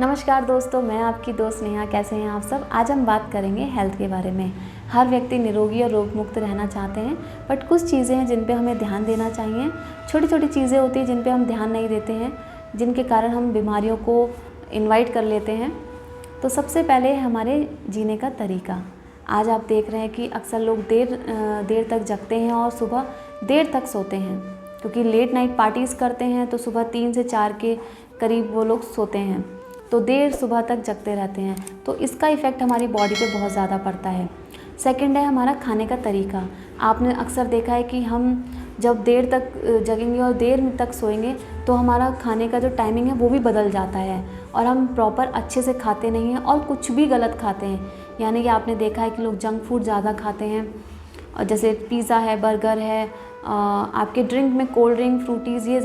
नमस्कार दोस्तों, मैं आपकी दोस्त नेहा। कैसे हैं आप सब। आज हम बात करेंगे हेल्थ के बारे में। हर व्यक्ति निरोगी और रोग मुक्त रहना चाहते हैं, बट कुछ चीज़ें हैं जिन पे हमें ध्यान देना चाहिए। छोटी छोटी चीज़ें होती हैं जिन पे हम ध्यान नहीं देते हैं, जिनके कारण हम बीमारियों को इनवाइट कर लेते हैं। तो सबसे पहले हमारे जीने का तरीका। आज आप देख रहे हैं कि अक्सर लोग देर तक जगते हैं और सुबह देर तक सोते हैं, क्योंकि लेट नाइट पार्टीज़ करते हैं तो सुबह 3 से 4 के करीब वो लोग सोते हैं, तो देर सुबह तक जगते रहते हैं। तो इसका इफ़ेक्ट हमारी बॉडी पे बहुत ज़्यादा पड़ता है। सेकंड है हमारा खाने का तरीका। आपने अक्सर देखा है कि हम जब देर तक जगेंगे और देर तक सोएंगे तो हमारा खाने का जो टाइमिंग है वो भी बदल जाता है, और हम प्रॉपर अच्छे से खाते नहीं हैं और कुछ भी गलत खाते हैं। यानी कि आपने देखा है कि लोग जंक फूड ज़्यादा खाते हैं, और जैसे पिज़्ज़ा है, बर्गर है, आपके ड्रिंक में कोल्ड ड्रिंक, फ्रूटीज़, ये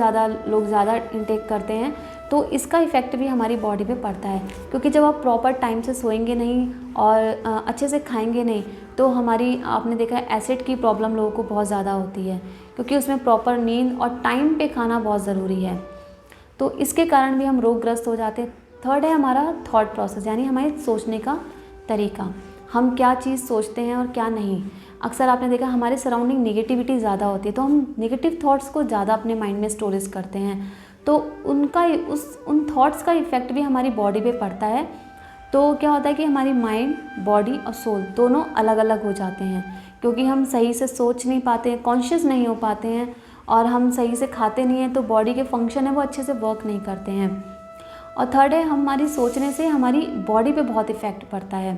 लोग ज़्यादा इंटेक करते हैं। तो इसका इफ़ेक्ट भी हमारी बॉडी पे पड़ता है, क्योंकि जब आप प्रॉपर टाइम से सोएंगे नहीं और अच्छे से खाएंगे नहीं तो आपने देखा है एसिड की प्रॉब्लम लोगों को बहुत ज़्यादा होती है, क्योंकि उसमें प्रॉपर नींद और टाइम पे खाना बहुत ज़रूरी है। तो इसके कारण भी हम रोगग्रस्त हो जाते हैं। थर्ड है हमारा थॉट प्रोसेस, यानी हमारे सोचने का तरीका। हम क्या चीज़ सोचते हैं और क्या नहीं। अक्सर आपने देखा हमारे सराउंडिंग नेगेटिविटी ज़्यादा होती है, तो हम नेगेटिव थॉट्स को ज़्यादा अपने माइंड में स्टोरेज करते हैं, तो उन थॉट्स का इफ़ेक्ट भी हमारी बॉडी पे पड़ता है। तो क्या होता है कि हमारी माइंड, बॉडी और सोल दोनों अलग अलग हो जाते हैं, क्योंकि हम सही से सोच नहीं पाते हैं, कॉन्शियस नहीं हो पाते हैं, और हम सही से खाते नहीं हैं, तो बॉडी के फंक्शन है वो अच्छे से वर्क नहीं करते हैं। और थर्ड है हमारी सोचने से हमारी बॉडी पे बहुत इफ़ेक्ट पड़ता है,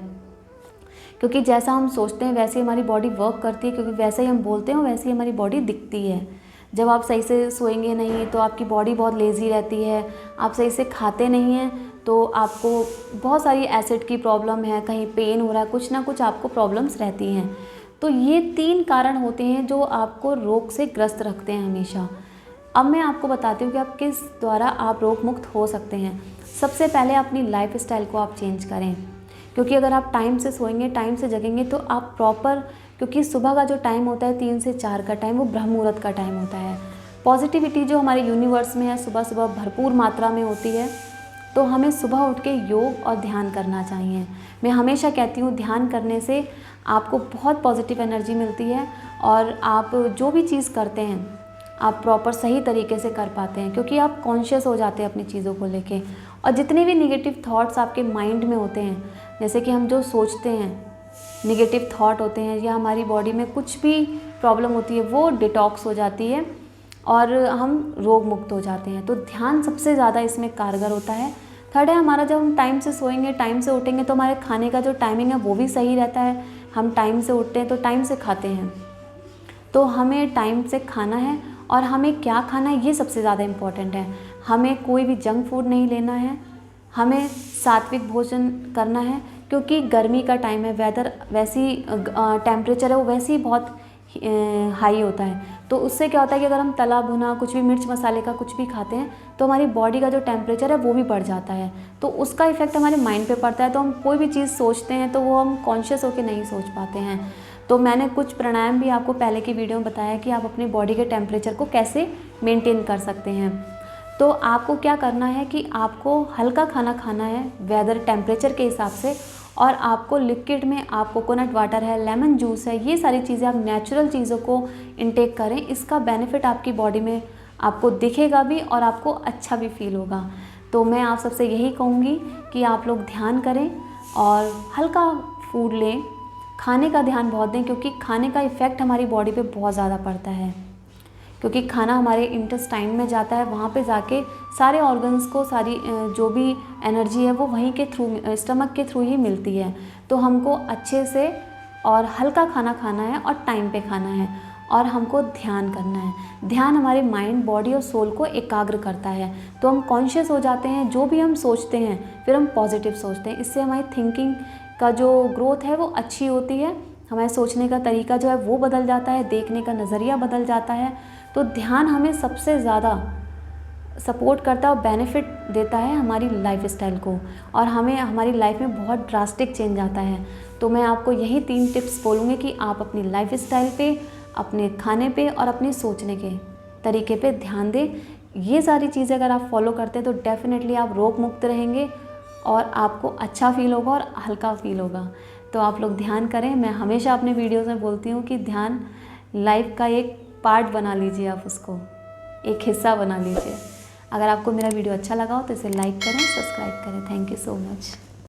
क्योंकि जैसा हम सोचते हैं वैसे ही हमारी बॉडी वर्क करती है, क्योंकि वैसे ही हम बोलते हैं वैसे ही हमारी बॉडी दिखती है। जब आप सही से सोएंगे नहीं तो आपकी बॉडी बहुत लेज़ी रहती है, आप सही से खाते नहीं हैं तो आपको बहुत सारी एसिड की प्रॉब्लम है, कहीं पेन हो रहा है, कुछ ना कुछ आपको प्रॉब्लम्स रहती हैं। तो ये 3 कारण होते हैं जो आपको रोग से ग्रस्त रखते हैं हमेशा। अब मैं आपको बताती हूँ कि आप किस द्वारा आप रोग मुक्त हो सकते हैं। सबसे पहले अपनी लाइफ स्टाइल को आप चेंज करें, क्योंकि अगर आप टाइम से सोएंगे, टाइम से जगेंगे तो आप प्रॉपर, क्योंकि सुबह का जो टाइम होता है 3 से 4 का टाइम, वो ब्रह्म मुहूर्त का टाइम होता है। पॉजिटिविटी जो हमारे यूनिवर्स में है सुबह सुबह भरपूर मात्रा में होती है, तो हमें सुबह उठ के योग और ध्यान करना चाहिए। मैं हमेशा कहती हूँ ध्यान करने से आपको बहुत पॉजिटिव एनर्जी मिलती है, और आप जो भी चीज़ करते हैं आप प्रॉपर सही तरीके से कर पाते हैं, क्योंकि आप कॉन्शियस हो जाते हैं अपनी चीज़ों को लेके। और जितने भी निगेटिव थॉट्स आपके माइंड में होते हैं, जैसे कि हम जो सोचते हैं, निगेटिव थॉट होते हैं, या हमारी बॉडी में कुछ भी प्रॉब्लम होती है, वो डिटॉक्स हो जाती है और हम रोग मुक्त हो जाते हैं। तो ध्यान सबसे ज़्यादा इसमें कारगर होता है। थर्ड है हमारा, जब हम टाइम से सोएंगे, टाइम से उठेंगे तो हमारे खाने का जो टाइमिंग है वो भी सही रहता है। हम टाइम से उठते हैं तो टाइम से खाते हैं, तो हमें टाइम से खाना है। और हमें क्या खाना है ये सबसे ज़्यादा इम्पॉर्टेंट है। हमें कोई भी जंक फूड नहीं लेना है, हमें सात्विक भोजन करना है, क्योंकि गर्मी का टाइम है, वेदर वैसी टेम्परेचर है वो वैसे ही बहुत हाई होता है। तो उससे क्या होता है कि अगर हम तला भुना कुछ भी, मिर्च मसाले का कुछ भी खाते हैं तो हमारी बॉडी का जो टेम्परेचर है वो भी बढ़ जाता है, तो उसका इफ़ेक्ट हमारे माइंड पे पड़ता है। तो हम कोई भी चीज़ सोचते हैं तो वो हम कॉन्शियस होकर नहीं सोच पाते हैं। तो मैंने कुछ प्राणायाम भी आपको पहले की वीडियो में बताया कि आप अपनी बॉडी के टेम्परेचर को कैसे मेंटेन कर सकते हैं। तो आपको क्या करना है कि आपको हल्का खाना खाना है वेदर टेम्परेचर के हिसाब से, और आपको लिक्विड में आप कोकोनट वाटर है, लेमन जूस है, ये सारी चीज़ें आप नेचुरल चीज़ों को इंटेक करें। इसका बेनिफिट आपकी बॉडी में आपको दिखेगा भी और आपको अच्छा भी फील होगा। तो मैं आप सबसे यही कहूँगी कि आप लोग ध्यान करें और हल्का फूड लें, खाने का ध्यान बहुत दें, क्योंकि खाने का इफ़ेक्ट हमारी बॉडी पे बहुत ज़्यादा पड़ता है। क्योंकि खाना हमारे इंटेस्टाइन में जाता है, वहाँ पे जाके सारे ऑर्गन्स को सारी जो भी एनर्जी है वो वहीं के थ्रू, स्टमक के थ्रू ही मिलती है। तो हमको अच्छे से और हल्का खाना खाना है और टाइम पे खाना है, और हमको ध्यान करना है। ध्यान हमारे माइंड, बॉडी और सोल को एकाग्र करता है, तो हम कॉन्शियस हो जाते हैं। जो भी हम सोचते हैं फिर हम पॉजिटिव सोचते हैं, इससे हमारी थिंकिंग का जो ग्रोथ है वो अच्छी होती है, हमारे सोचने का तरीका जो है वो बदल जाता है, देखने का नज़रिया बदल जाता है। तो ध्यान हमें सबसे ज़्यादा सपोर्ट करता है और बेनिफिट देता है हमारी लाइफ स्टाइल को, और हमें हमारी लाइफ में बहुत ड्रास्टिक चेंज आता है। तो मैं आपको यही 3 टिप्स बोलूँगी कि आप अपनी लाइफ स्टाइल पे, अपने खाने पे और अपने सोचने के तरीके पे ध्यान दें। ये सारी चीज़ें अगर आप फॉलो करते हैं तो डेफ़िनेटली आप रोग मुक्त रहेंगे और आपको अच्छा फ़ील होगा और हल्का फ़ील होगा। तो आप लोग ध्यान करें। मैं हमेशा अपने वीडियोज़ में बोलती हूँ कि ध्यान लाइफ का एक पार्ट बना लीजिए, आप उसको एक हिस्सा बना लीजिए। अगर आपको मेरा वीडियो अच्छा लगा हो तो इसे लाइक करें, सब्सक्राइब करें। Thank you so much.